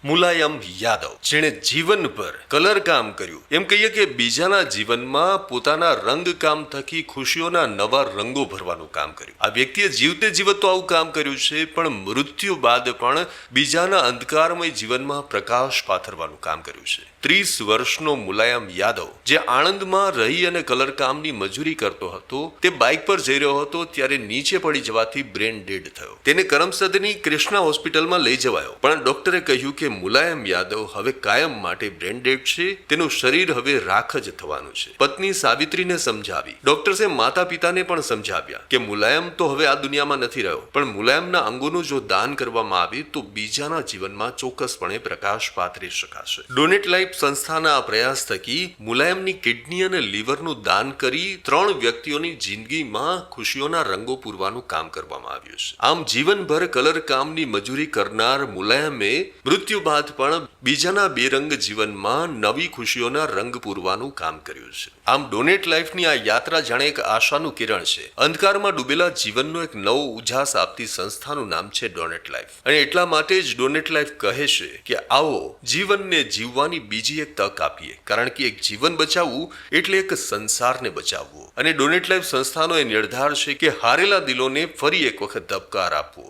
મુલાયમ યાદવ, જેણે જીવનભર કલર કામ કર્યું, એમ કહીએ કે બીજાના જીવનમાં પોતાના રંગકામ થકી ખુશીઓના નવા રંગો ભરવાનું કામ કર્યું. આ વ્યક્તિએ જીવતે જીવત તો આવું કામ કર્યું છે, પણ મૃત્યુ બાદ પણ બીજાના અંધકારમય જીવનમાં પ્રકાશ પાથરવાનું કામ કર્યું છે. 30 વર્ષનો મુલાયમ યાદવ, જે આણંદમાં રહી અને કલરકામની મજૂરી કરતો હતો, તે બાઇક પર જઈ રહ્યો હતો ત્યારે નીચે પડી જવાથી બ્રેન ડેડ થયો. તેને કરમસદની કૃષ્ણા હોસ્પિટલમાં લઈ જવાયો, પણ ડોક્ટરે કહ્યું કે મુલાયમ યાદવ હવે કાયમ માટે બ્રેન ડેડ છે, તેનું શરીર હવે રાખ જ થવાનું છે. પત્ની સાવિત્રીને સમજાવી, ડોક્ટર્સે માતા પિતાને પણ સમજાવ્યા કે મુલાયમ તો હવે આ દુનિયામાં નથી રહ્યો, પણ મુલાયમના અંગોનું જો દાન કરવામાં આવે તો બીજાના જીવનમાં ચોક્કસપણે પ્રકાશ પાથરી શકાશે. ડોનેટ લાઈફ સંસ્થાના આ પ્રયાસ થકી મુલાયમની કિડની અને લીવરનું દાન કરી 3 વ્યક્તિઓની જિંદગીમાં ખુશીઓના રંગો પૂરવાનું કામ કરવામાં આવ્યું છે. આમ જીવનભર કલર કામની મજૂરી કરનાર મુલાયમે મૃત્યુ બાદ પણ બીજાના બેરંગ જીવનમાં નવી ખુશીઓના રંગ પૂરવાનું કામ કર્યું છે. આમ ડોનેટ લાઈફની આ યાત્રા જાણે એક આશાનું કિરણ છે. અંધકારમાં ડૂબેલા જીવનનો એક નવો ઉજાસ આપતી સંસ્થાનું નામ છે ડોનેટ લાઈફ, અને એટલા માટે જ ડોનેટ લાઈફ કહે છે કે આવો જીવનને જીવવાની બીજી એક તક આપીએ, કારણ કે એક જીવન બચાવવું એટલે એક સંસારને બચાવવો. અને ડોનેટ લાઈફ સંસ્થાનો એ નિર્ધાર છે કે હારેલા દિલોને ફરી એક વખત ધબકાર આપવો.